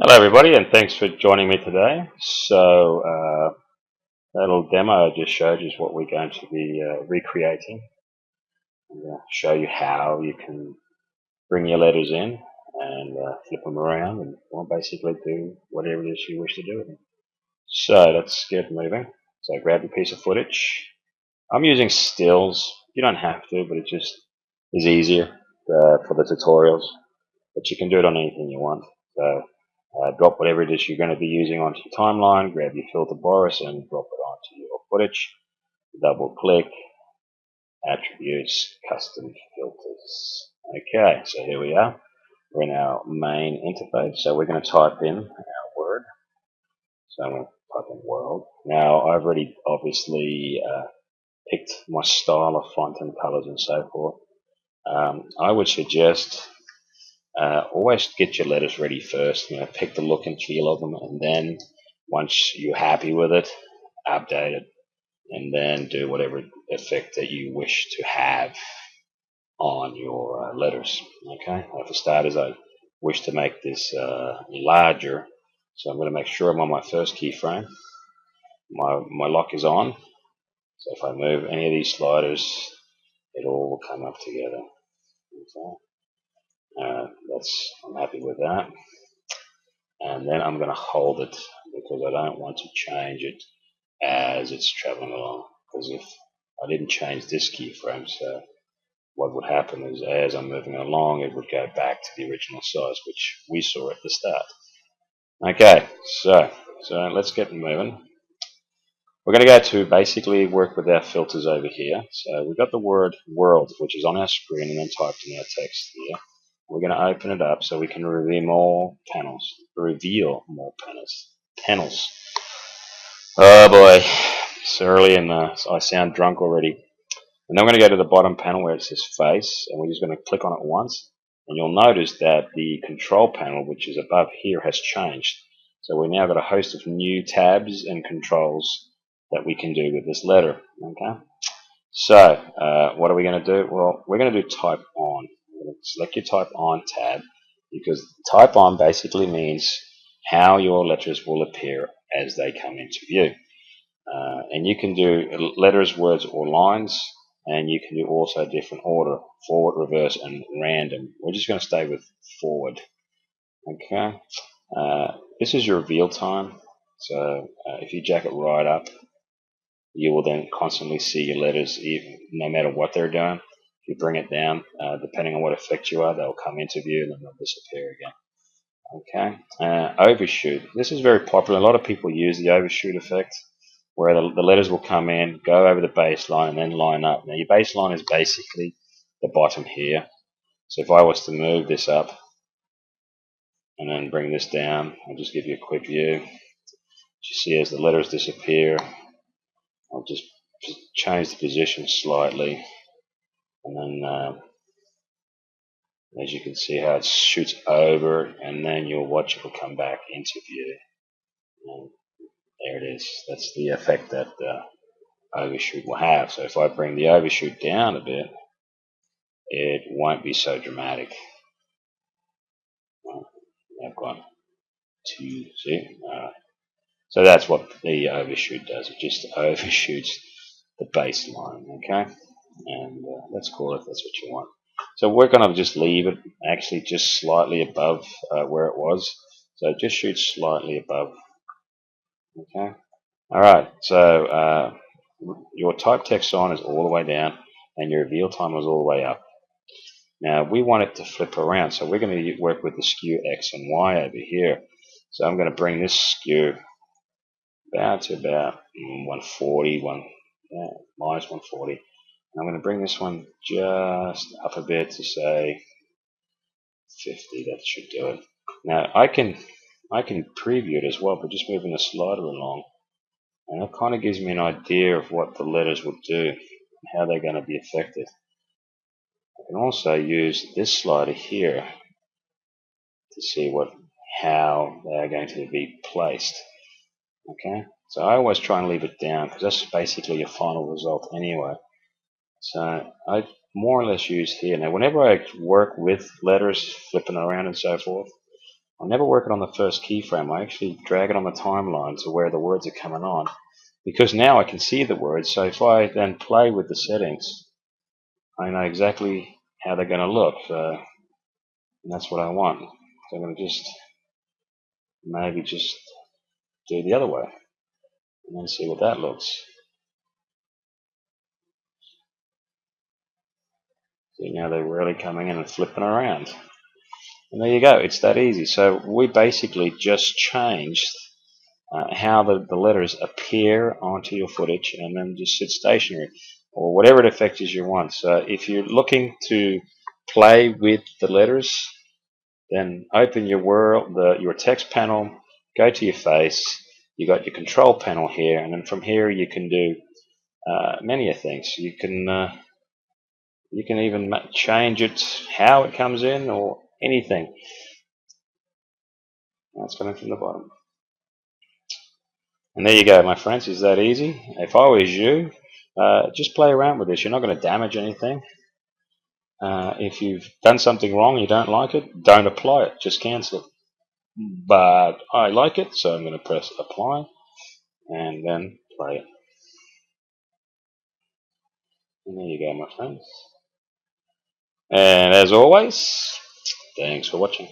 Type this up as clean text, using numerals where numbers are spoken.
Hello everybody, and thanks for joining me today. That little demo I just showed you is what we're going to be recreating. I'm going to show you how you can bring your letters in and flip them around and basically do whatever it is you wish to do with them. So let's get moving. So grab your piece of footage. I'm using stills. You don't have to, but it just is easier for the tutorials. But you can do it on anything you want. So drop whatever it is you're going to be using onto your timeline, grab your filter Boris and drop it onto your footage. Double click, attributes, custom filters. Okay, so here we are. We're in our main interface. So we're going to type in our word. So I'm going to type in world. Now I've already obviously picked my style of font and colors and so forth. I would suggest always get your letters ready first. Pick the look and feel of them, and then once you're happy with it, update it, and then do whatever effect that you wish to have on your letters. Okay. For starters, I wish to make this larger, so I'm going to make sure I'm on my first keyframe. My lock is on, so if I move any of these sliders, it all will come up together. Okay. I'm happy with that. And then I'm going to hold it because I don't want to change it as it's traveling along. Because if I didn't change this keyframe, so what would happen is as I'm moving along, it would go back to the original size, which we saw at the start. Okay, so let's get moving. We're going to go to basically work with our filters over here. So we've got the word world, which is on our screen and then typed in our text here. We're going to open it up so we can reveal more panels. Panels. Oh boy, it's early and I sound drunk already. And then I'm going to go to the bottom panel where it says face, and we're just going to click on it once. And you'll notice that the control panel, which is above here, has changed. So we've now got a host of new tabs and controls that we can do with this letter. Okay. So what are we going to do? Well, we're going to do type on. Select your type on tab, because type on basically means how your letters will appear as they come into view. And you can do letters, words, or lines, and you can do also a different order: forward, reverse, and random. We're just going to stay with forward. Okay. This is your reveal time. So if you jack it right up, you will then constantly see your letters, even no matter what they're doing. If you bring it down, depending on what effect you are, they'll come into view and then they'll disappear again. Okay. Overshoot. This is very popular. A lot of people use the overshoot effect, where the letters will come in, go over the baseline, and then line up. Now your baseline is basically the bottom here. So if I was to move this up and then bring this down, I'll just give you a quick view. You see as the letters disappear, I'll just change the position slightly, and then as you can see how it shoots over, and then you'll watch it will come back into view. And there it is. That's the effect that overshoot will have. So if I bring the overshoot down a bit, it won't be so dramatic. I've got two, see? So that's what the overshoot does. It just overshoots the baseline, okay? And let's call it, that's what you want. So we're going to just leave it actually just slightly above where it was. So just shoot slightly above, okay? All right, so your type text sign is all the way down, and your reveal time is all the way up. Now we want it to flip around, so we're going to work with the skew X and Y over here. So I'm going to bring this skew to about 140, minus 140. And I'm going to bring this one just up a bit to say 50. That should do it. Now I can preview it as well, but just moving the slider along, and that kind of gives me an idea of what the letters will do and how they're going to be affected. I can also use this slider here to see how they are going to be placed. Okay, so I always try and leave it down because that's basically your final result anyway. So I more or less use here. Now whenever I work with letters flipping around and so forth, I never work it on the first keyframe. I actually drag it on the timeline to where the words are coming on, because now I can see the words. So if I then play with the settings, I know exactly how they're going to look. And that's what I want. So I'm going to just maybe just do the other way and then see what that looks. See, now they're really coming in and flipping around. And there you go. It's that easy. So we basically just changed how the letters appear onto your footage and then just sit stationary, or whatever effect is you want. So if you're looking to play with the letters, then open your text panel, go to your face, you got your control panel here, and then from here you can do many things. You can even change it, how it comes in, or anything. That's coming from the bottom. And there you go, my friends. Is that easy? If I was you, just play around with this. You're not going to damage anything. If you've done something wrong, you don't like it, don't apply it. Just cancel it. But I like it, so I'm going to press apply and then play it. And there you go, my friends. And as always, thanks for watching.